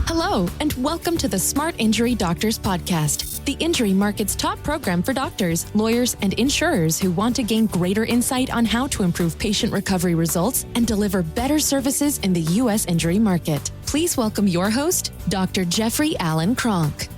Hello, and welcome to the Smart Injury Doctors Podcast, the injury market's top program for doctors, lawyers, and insurers who want to gain greater insight on how to improve patient recovery results and deliver better services in the U.S. injury market. Please welcome your host, Dr. Jeffrey Allen Kronk.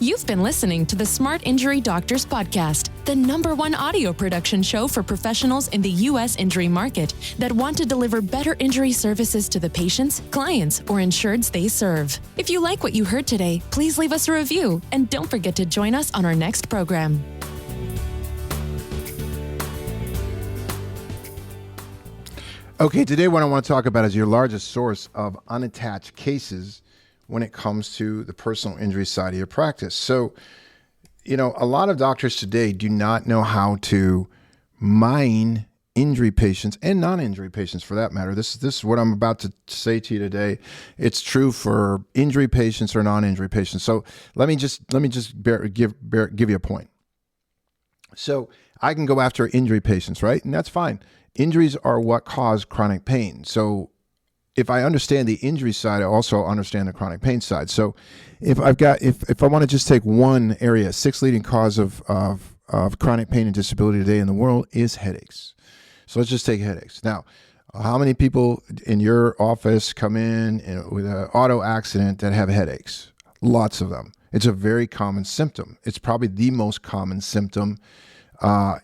You've been listening to the Smart Injury Doctors Podcast, the #1 audio production show for professionals in the U.S. injury market that want to deliver better injury services to the patients, clients, or insureds they serve. If you like what you heard today, please leave us a review and don't forget to join us on our next program. Okay, today what I want to talk about is your largest source of unattached cases when it comes to the personal injury side of your practice. So, a lot of doctors today do not know how to mine injury patients and non-injury patients for that matter. This is what I'm about to say to you today. It's true for injury patients or non-injury patients. So let me just give you a point. So I can go after injury patients, right? And that's fine. Injuries are what cause chronic pain. So if I understand the injury side, I also understand the chronic pain side. So if I want to just take one area, sixth leading cause of chronic pain and disability today in the world is headaches. So let's just take headaches. Now, how many people in your office come in with an auto accident that have headaches? Lots of them. It's a very common symptom. It's probably the most common symptom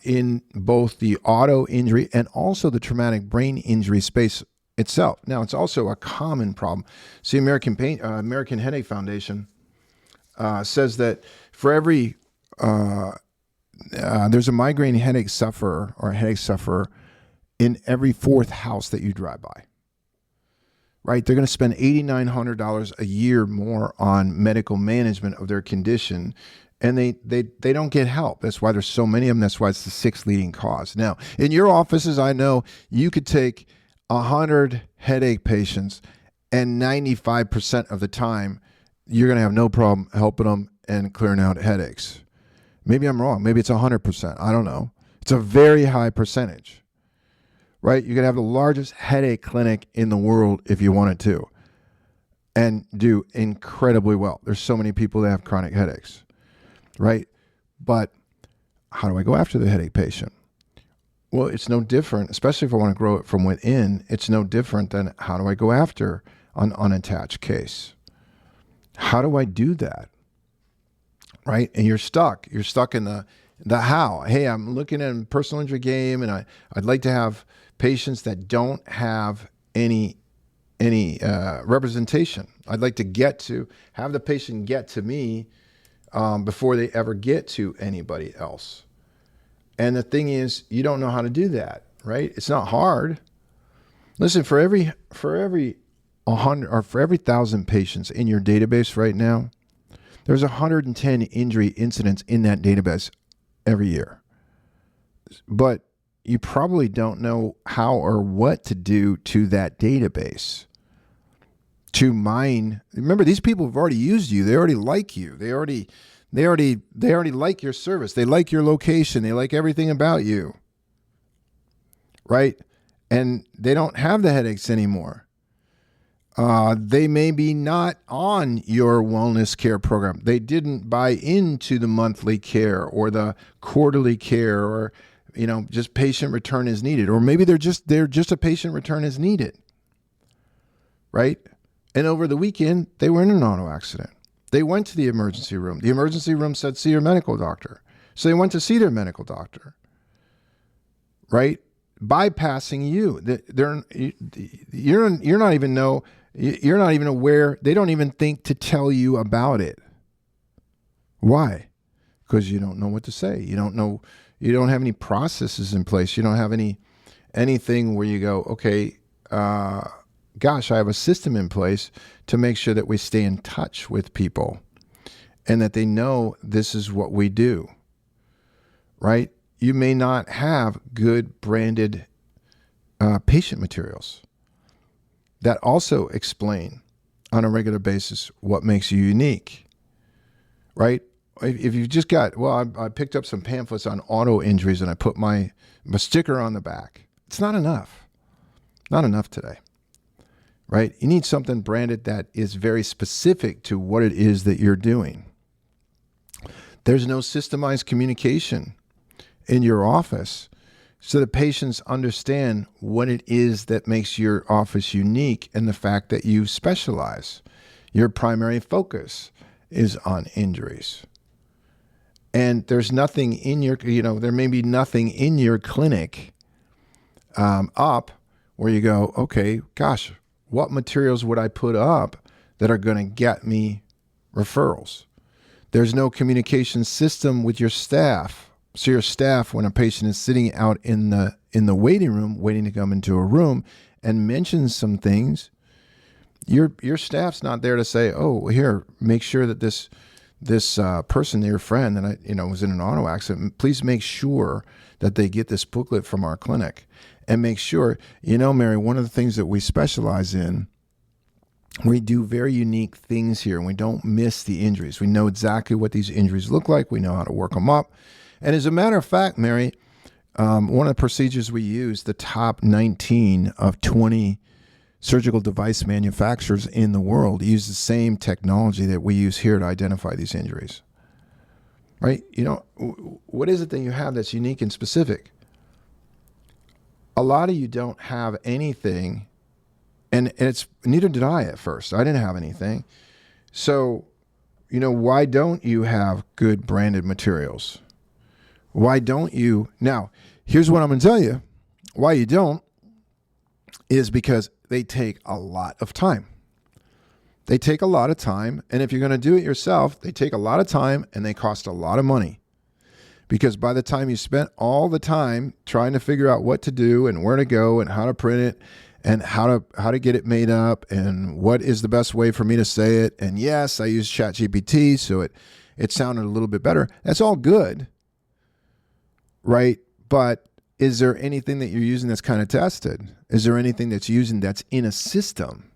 in both the auto injury and also the traumatic brain injury space itself. Now, it's also a common problem. See, American Headache Foundation says that for every there's a migraine headache sufferer or a headache sufferer in every fourth house that you drive by. Right? They're going to spend $8,900 a year more on medical management of their condition, and they don't get help. That's why there's so many of them. That's why it's the sixth leading cause. Now, in your offices, I know you could take 100 headache patients, and 95% of the time, you're going to have no problem helping them and clearing out headaches. Maybe I'm wrong. Maybe it's 100%. I don't know. It's a very high percentage, right? You could have the largest headache clinic in the world if you wanted to and do incredibly well. There's so many people that have chronic headaches, right? But how do I go after the headache patient? Well, it's no different, especially if I want to grow it from within. It's no different than how do I go after an unattached case? How do I do that? Right? And you're stuck. You're stuck in the how. Hey, I'm looking at a personal injury game, and I'd like to have patients that don't have any representation. I'd like to have the patient get to me before they ever get to anybody else. And the thing is, you don't know how to do that, right? It's not hard. Listen, for every 100 or for every 1,000 patients in your database right now, there's 110 injury incidents in that database every year. But you probably don't know how or what to do to that database to mine. Remember, these people have already used you. They already like you. They already like your service. They like your location. They like everything about you, right? And they don't have the headaches anymore. They may be not on your wellness care program. They didn't buy into the monthly care or the quarterly care, or just patient return is needed. Or maybe they're just a patient return is needed, right? And over the weekend, they were in an auto accident. They went to the emergency room. The emergency room said, see your medical doctor. So they went to see their medical doctor, right? Bypassing you. You're not even aware. They don't even think to tell you about it. Why? Because you don't know what to say. You don't know. You don't have any processes in place. You don't have anything where you go, okay, gosh, I have a system in place to make sure that we stay in touch with people and that they know this is what we do, right? You may not have good branded patient materials that also explain on a regular basis what makes you unique, right? If you've just got, I picked up some pamphlets on auto injuries and I put my sticker on the back. It's not enough. Not enough today. Right? You need something branded that is very specific to what it is that you're doing. There's no systemized communication in your office so that patients understand what it is that makes your office unique and the fact that you specialize. Your primary focus is on injuries. And there's nothing in your, there may be nothing in your clinic up where you go, okay, gosh, what materials would I put up that are going to get me referrals? There's no communication system with your staff. So your staff, when a patient is sitting out in the waiting room, waiting to come into a room and mentions some things, your staff's not there to say, oh, here, make sure that this person, your friend that was in an auto accident, please make sure that they get this booklet from our clinic, and make sure, Mary, one of the things that we specialize in, we do very unique things here, and we don't miss the injuries. We know exactly what these injuries look like. We know how to work them up. And as a matter of fact, Mary, one of the procedures we use, the top 19 of 20 surgical device manufacturers in the world use the same technology that we use here to identify these injuries. Right? What is it that you have that's unique and specific? A lot of you don't have anything, and it's neither did I at first. I didn't have anything. So, why don't you have good branded materials? Why don't you? Now, here's what I'm going to tell you. Why you don't is because they take a lot of time. They take a lot of time, and if you're going to do it yourself, they take a lot of time and they cost a lot of money. Because by the time you spent all the time trying to figure out what to do and where to go and how to print it and how to get it made up and what is the best way for me to say it, and yes, I use ChatGPT, so it sounded a little bit better. That's all good, right? But is there anything that you're using that's kind of tested? Is there anything that's using that's in a system?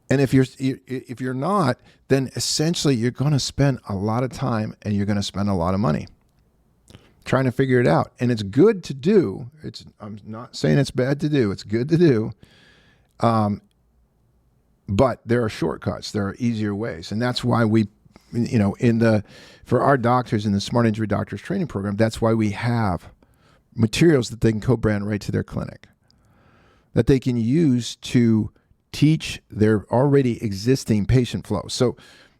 And if you're not, then essentially you're going to spend a lot of time and you're going to spend a lot of money trying to figure it out. And it's good to do. I'm not saying it's bad to do. It's good to do. But there are shortcuts. There are easier ways. And that's why we, for our doctors in the Smart Injury Doctors Training Program, that's why we have materials that they can co-brand right to their clinic, that they can use to teach their already existing patient flow. So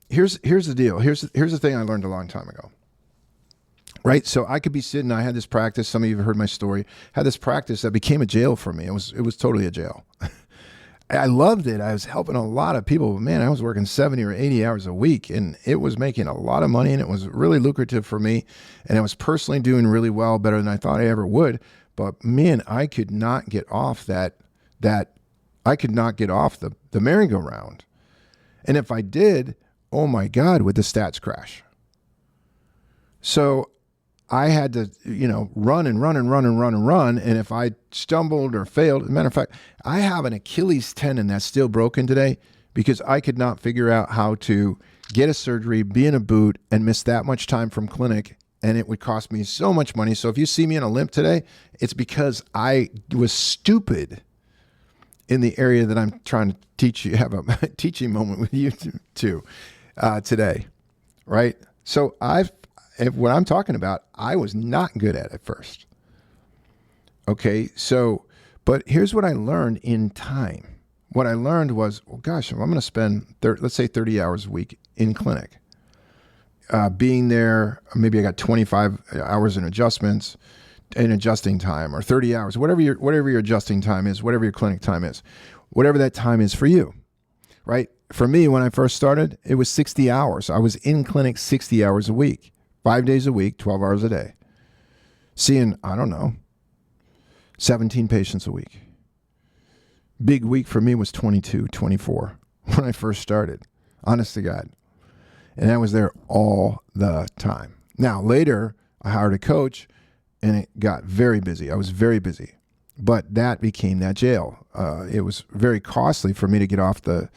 here's the deal. Here's the thing I learned a long time ago. Right? So I could be sitting, I had this practice, some of you have heard my story, had this practice that became a jail for me. It was totally a jail. I loved it. I was helping a lot of people, but man, I was working 70 or 80 hours a week, and it was making a lot of money, and it was really lucrative for me, and I was personally doing really well, better than I thought I ever would. But man, I could not get off I could not get off the merry-go-round. And if I did, oh my God, would the stats crash? So I had to, run and run and run and run and run. And if I stumbled or failed, as a matter of fact, I have an Achilles tendon that's still broken today because I could not figure out how to get a surgery, be in a boot, and miss that much time from clinic. And it would cost me so much money. So if you see me in a limp today, it's because I was stupid in the area that I'm trying to teach you, have a teaching moment with you today, right? So what I'm talking about, I was not good at first. Okay, so, but here's what I learned in time. What I learned was, well, gosh, if I'm going to spend, let's say 30 hours a week in clinic, being there, maybe I got 25 hours in adjustments, in adjusting time, or 30 hours, whatever your adjusting time is, whatever your clinic time is, whatever that time is for you, right? For me, when I first started, it was 60 hours. I was in clinic 60 hours a week, 5 days a week, 12 hours a day, seeing, 17 patients a week. Big week for me was 22, 24 when I first started, honest to God. And I was there all the time. Now, later, I hired a coach, and it got very busy. I was very busy, but that became that jail. It was very costly for me to get off the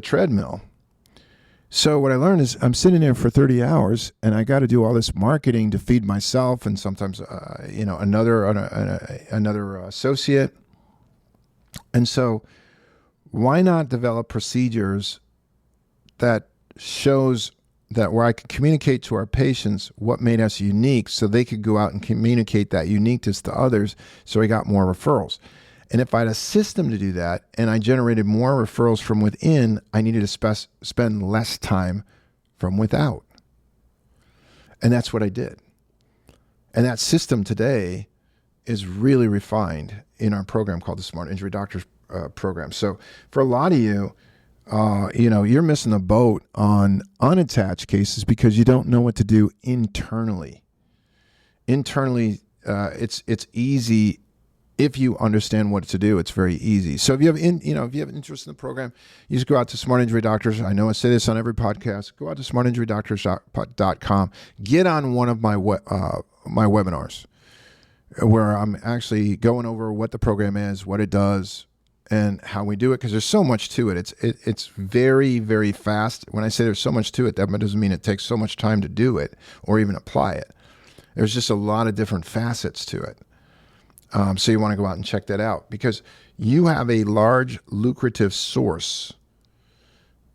treadmill. So what I learned is I'm sitting there for 30 hours, and I got to do all this marketing to feed myself, and sometimes another associate. And so, why not develop procedures that shows that where I could communicate to our patients what made us unique so they could go out and communicate that uniqueness to others so we got more referrals. And if I had a system to do that and I generated more referrals from within, I needed to spend less time from without. And that's what I did. And that system today is really refined in our program called the Smart Injury Doctors program. So for a lot of you, you're missing the boat on unattached cases because you don't know what to do internally. Internally, it's easy if you understand what to do. It's very easy. So if you have if you have an interest in the program, you just go out to Smart Injury Doctors. I know I say this on every podcast. Go out to smartinjurydoctors.com. Get on one of my my webinars where I'm actually going over what the program is, what it does, and how we do it, because there's so much to it. It's very, very fast. When I say there's so much to it, that doesn't mean it takes so much time to do it or even apply it. There's just a lot of different facets to it. So you want to go out and check that out, because you have a large, lucrative source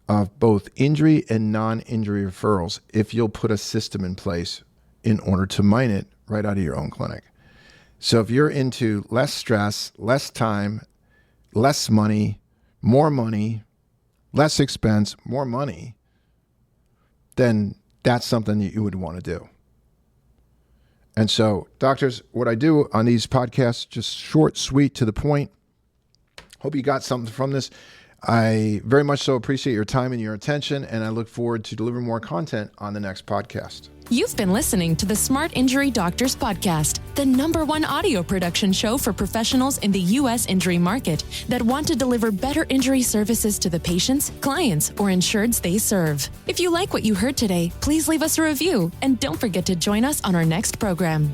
of both injury and non-injury referrals if you'll put a system in place in order to mine it right out of your own clinic. So if you're into less stress, less time, less money, more money, less expense, more money, then that's something that you would want to do. And so, doctors, what I do on these podcasts, just short, sweet, to the point. Hope you got something from this. I very much so appreciate your time and your attention, and I look forward to delivering more content on the next podcast. You've been listening to the Smart Injury Doctors Podcast, the #1 audio production show for professionals in the U.S. injury market that want to deliver better injury services to the patients, clients, or insureds they serve. If you like what you heard today, please leave us a review and don't forget to join us on our next program.